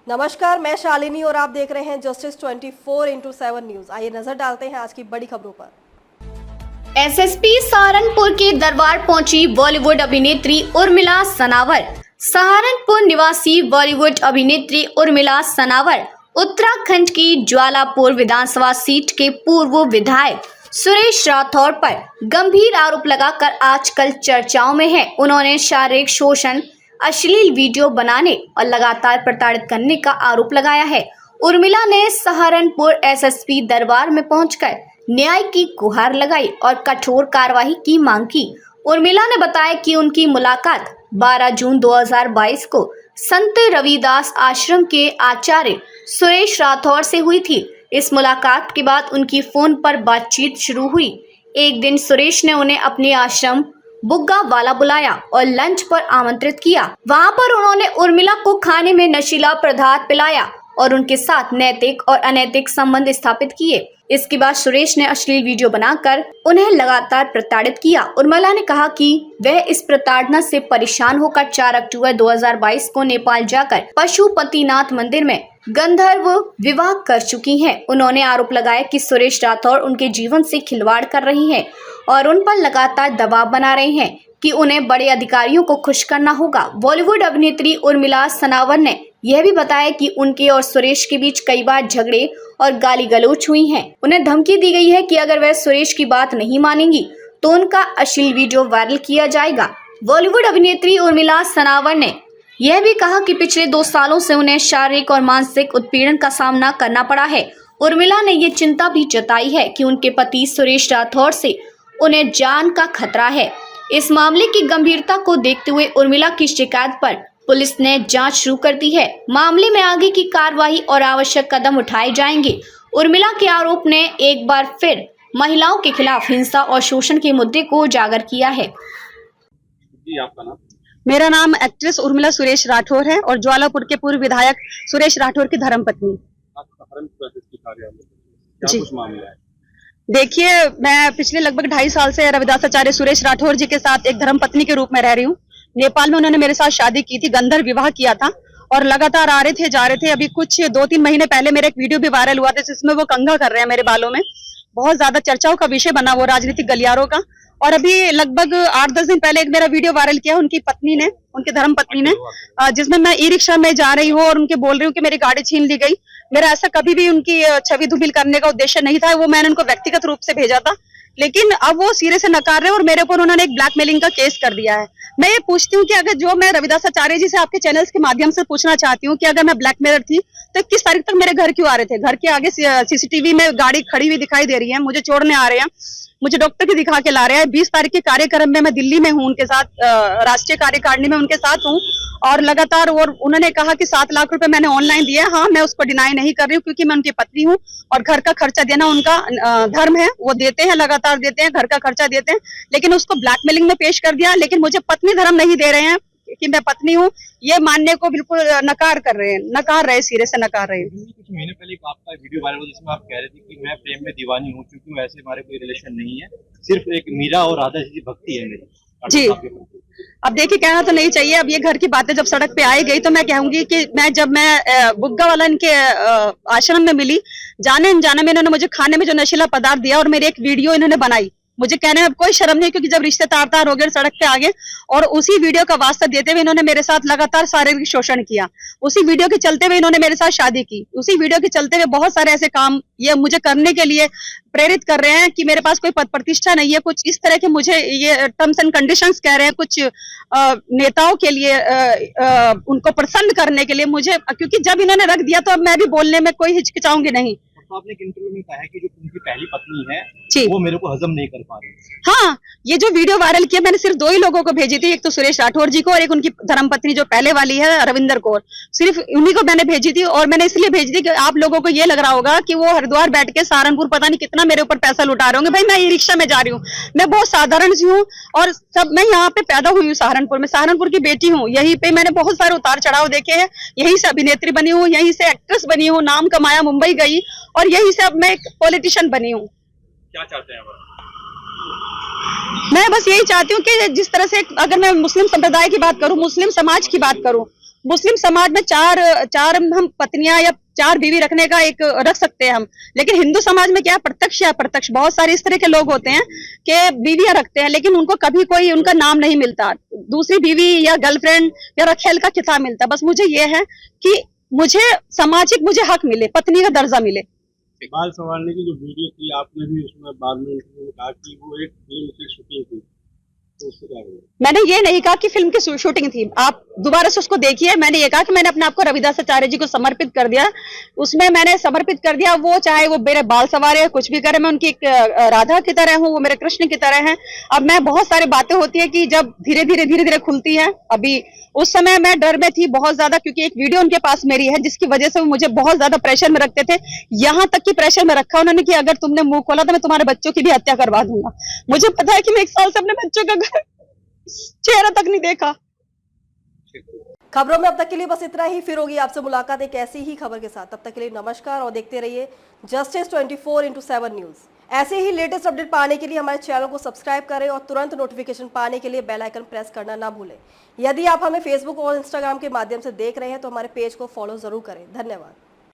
नमस्कार, मैं शालिनी और आप देख रहे हैं जस्टिस 24x7 न्यूज। आइए नजर डालते हैं आज की बड़ी खबरों पर। एसएसपी सहारनपुर के दरबार पहुंची बॉलीवुड अभिनेत्री उर्मिला सनावर। सहारनपुर निवासी बॉलीवुड अभिनेत्री उर्मिला सनावर उत्तराखंड की ज्वालापुर विधानसभा सीट के पूर्व विधायक सुरेश राठौर पर गंभीर आरोप लगाकर आजकल चर्चाओं में है। उन्होंने शारीरिक शोषण, अश्लील वीडियो बनाने और लगातार प्रताड़ित करने का आरोप लगाया है। उर्मिला ने सहारनपुर एसएसपी दरबार में पहुंचकर न्याय की गुहार लगाई और कठोर कार्रवाई की मांग की। उर्मिला ने बताया कि उनकी मुलाकात 12 जून 2022 को संत रविदास आश्रम के आचार्य सुरेश राठौर से हुई थी। इस मुलाकात के बाद उनकी फोन पर बातचीत शुरू हुई। एक दिन सुरेश ने उन्हें अपने आश्रम बुग्गा वाला बुलाया और लंच पर आमंत्रित किया। वहां पर उन्होंने उर्मिला को खाने में नशीला पदार्थ पिलाया और उनके साथ नैतिक और अनैतिक संबंध स्थापित किए। इसके बाद सुरेश ने अश्लील वीडियो बनाकर उन्हें लगातार प्रताड़ित किया। उर्मिला ने कहा कि वह इस प्रताड़ना से परेशान होकर 4 अक्टूबर 2022 को नेपाल जाकर पशुपतिनाथ मंदिर में गंधर्व विवाह कर चुकी हैं। उन्होंने आरोप लगाया कि सुरेश राठौर उनके जीवन से खिलवाड़ कर रही हैं और उन पर लगातार दबाव बना रहे हैं कि उन्हें बड़े अधिकारियों को खुश करना होगा। बॉलीवुड अभिनेत्री उर्मिला सनावर ने यह भी बताया कि उनके और सुरेश के बीच कई बार झगड़े और गाली गलौच हुई हैं। उन्हें धमकी दी गई है कि अगर वह सुरेश की बात नहीं मानेंगी तो उनका अश्लील वीडियो वायरल किया जाएगा। बॉलीवुड अभिनेत्री उर्मिला सनावर ने यह भी कहा कि पिछले 2 सालों से उन्हें शारीरिक और मानसिक उत्पीड़न का सामना करना पड़ा है। उर्मिला ने ये चिंता भी जताई है कि उनके पति सुरेश राठौर से उन्हें जान का खतरा है। इस मामले की गंभीरता को देखते हुए उर्मिला की शिकायत पर पुलिस ने जांच शुरू कर दी है। मामले में आगे की कार्रवाई और आवश्यक कदम उठाए जाएंगे। उर्मिला के आरोप ने एक बार फिर महिलाओं के खिलाफ हिंसा और शोषण के मुद्दे को उजागर किया है। जी, आपका नाम? मेरा नाम एक्ट्रेस उर्मिला सुरेश राठौर है और ज्वालापुर के पूर्व विधायक सुरेश राठौर की धर्मपत्नी। क्या कुछ मामला है? देखिए, मैं पिछले लगभग 2.5 साल से रविदास आचार्य सुरेश राठौर जी के साथ एक धर्मपत्नी के रूप में रह रही हूँ। नेपाल में उन्होंने मेरे साथ शादी की थी, गंधर्व विवाह किया था और लगातार आ रहे थे, जा रहे थे। अभी कुछ 2-3 महीने पहले मेरा एक वीडियो भी वायरल हुआ था जिसमें वो कंघा कर रहे हैं मेरे बालों में। बहुत ज्यादा चर्चाओं का विषय बना वो राजनीतिक गलियारों का। और अभी लगभग 8-10 दिन पहले एक मेरा वीडियो वायरल किया उनकी पत्नी ने, उनकी धर्मपत्नी ने, जिसमें मैं ई रिक्शा में जा रही हूँ और उनके बोल रही हूँ कि मेरी गाड़ी छीन ली गई। मेरा ऐसा कभी भी उनकी छवि धूमिल करने का उद्देश्य नहीं था। वो मैंने उनको व्यक्तिगत रूप से भेजा था, लेकिन अब वो सिरे से नकार रहे हैं और मेरे ऊपर उन्होंने एक ब्लैकमेलिंग का केस कर दिया है। मैं ये पूछती हूँ कि अगर जो मैं रविदास आचार्य जी से आपके चैनल्स के माध्यम से पूछना चाहती हूँ कि अगर मैं ब्लैकमेलर थी तो 21 तारीख तक मेरे घर क्यों आ रहे थे? घर के आगे सीसीटीवी में गाड़ी खड़ी हुई दिखाई दे रही है, मुझे छोड़ने आ रहे हैं, मुझे डॉक्टर की दिखा के ला रहे हैं। 20 तारीख के कार्यक्रम में मैं दिल्ली में हूँ उनके साथ, राष्ट्रीय कार्यकारिणी में उनके साथ हूँ और लगातार। और उन्होंने कहा कि 7 लाख रुपए मैंने ऑनलाइन दिया है। हाँ, मैं उसको डिनाई नहीं कर रही हूँ क्योंकि मैं उनकी पत्नी हूँ और घर का खर्चा देना उनका धर्म है। वो देते हैं, लगातार देते हैं, घर का खर्चा देते हैं, लेकिन उसको ब्लैकमेलिंग में पेश कर दिया। लेकिन मुझे पत्नी धर्म नहीं दे रहे हैं कि मैं पत्नी हूँ, ये मानने को बिल्कुल नकार रहे, सिरे से नकार रहे। कुछ महीने पहले आपका वीडियो वायरल हुआ जिसमें आप कह रहे थे कि मैं प्रेम में दीवानी हूँ क्योंकि वैसे हमारे कोई रिलेशन नहीं है, सिर्फ एक मीरा और राधा जी की भक्ति है मेरी। जी, अब देखिए, कहना तो नहीं चाहिए। अब ये घर की बातें जब सड़क पे आई गई तो मैं कहूंगी कि जब मैं बुग्गा वाला इनके आश्रम में मिली, जाने अनजाने में इन्होंने मुझे खाने में जो नशीला पदार्थ दिया और मेरी एक वीडियो इन्होंने बनाई। मुझे कहने में कोई शर्म नहीं क्योंकि जब रिश्ते तार हो गए सड़क पे आ गए और उसी वीडियो का वास्ता देते हुए इन्होंने मेरे साथ लगातार शारीरिक शोषण किया। उसी वीडियो के चलते हुए इन्होंने मेरे साथ शादी की। उसी वीडियो के चलते हुए बहुत सारे ऐसे काम ये मुझे करने के लिए प्रेरित कर रहे हैं कि मेरे पास कोई पद प्रतिष्ठा नहीं है, कुछ इस तरह के मुझे ये टर्म्स एंड कंडीशंस कह रहे हैं कुछ नेताओं के लिए, उनको प्रसन्न करने के लिए मुझे, क्योंकि जब इन्होंने रख दिया तो अब मैं भी बोलने में कोई हिचकिचाऊंगी नहीं। आपने एक इंटरव्यू में कहा है कि जो उनकी पहली पत्नी है जी, वो मेरे को हजम नहीं कर पा रही। हाँ, ये जो वीडियो वायरल किया मैंने सिर्फ 2 ही लोगों को भेजी थी, एक तो सुरेश राठौर जी को और एक उनकी धर्मपत्नी जो पहले वाली है रविंदर कौर। सिर्फ उन्हीं को मैंने भेजी थी और मैंने इसलिए भेजी थी कि आप लोगों को ये लग रहा होगा कि वो हरिद्वार बैठ के सहारनपुर पता नहीं कितना मेरे ऊपर पैसा लुटा रहे होंगे। भाई, मैं ई रिक्शा में जा रही हूँ, मैं बहुत साधारण सी हूँ और सब मैं यहाँ पे पैदा हुई हूँ सहारनपुर में, सहारनपुर की बेटी हूँ। यहीं पे मैंने बहुत सारे उतार चढ़ाव देखे हैं, यहीं से अभिनेत्री बनी हूँ, यहीं से एक्ट्रेस बनी हूँ, नाम कमाया, मुंबई गई और यहीं से अब मैं एक पॉलिटिशियन बनी हूँ। क्या चाहते हैं आप? मैं बस यही चाहती हूँ कि जिस तरह से, अगर मैं मुस्लिम संप्रदाय की बात करूँ, मुस्लिम समाज की बात करूँ, मुस्लिम समाज में चार हम पत्नियां या 4 बीवी रखने का एक रख सकते हैं हम, लेकिन हिंदू समाज में क्या है, प्रत्यक्ष या अप्रत्यक्ष बहुत सारे इस तरह के लोग होते हैं कि बीवियां रखते हैं लेकिन उनको कभी कोई उनका नाम नहीं मिलता, दूसरी बीवी या गर्लफ्रेंड या रखेल का खिताब मिलता। बस मुझे ये है कि मुझे सामाजिक मुझे हक मिले, पत्नी का दर्जा मिले। बाल संवारने की जो वीडियो थी, आपने भी उसमें बाद में इंटरव्यू में कहा कि वो एक फिल्म की शूटिंग थी, तो उसको क्या करें? मैंने ये नहीं कहा कि फिल्म की शूटिंग थी, आप दोबारा से उसको देखिए। मैंने ये कहा कि मैंने अपने आप को रविदास आचार्य जी को समर्पित कर दिया, उसमें मैंने समर्पित कर दिया। वो चाहे वो मेरे बाल सवारे कुछ भी करे, मैं उनकी एक राधा की तरह हूँ, वो मेरे कृष्ण की तरह हैं। अब मैं बहुत सारी बातें होती है कि जब धीरे धीरे खुलती है, अभी उस समय मैं डर में थी बहुत ज्यादा, क्योंकि एक वीडियो उनके पास मेरी है जिसकी वजह से वो मुझे बहुत ज्यादा प्रेशर में रखते थे। यहाँ तक कि प्रेशर में रखा उन्होंने कि अगर तुमने मुंह खोला तो मैं तुम्हारे बच्चों की भी हत्या करवा दूंगा। मुझे पता है कि मैं 1 साल से अपने बच्चों का चेहरा तक नहीं देखा। खबरों में अब तक के लिए बस इतना ही, फिर होगी आपसे मुलाकात एक ऐसी ही खबर के साथ। तब तक के लिए नमस्कार और देखते रहिए जस्टिस 24x7 न्यूज। ऐसे ही लेटेस्ट अपडेट पाने के लिए हमारे चैनल को सब्सक्राइब करें और तुरंत नोटिफिकेशन पाने के लिए बेल आइकन प्रेस करना ना भूलें। यदि आप हमें फेसबुक और इंस्टाग्राम के माध्यम से देख रहे हैं तो हमारे पेज को फॉलो जरूर करें। धन्यवाद।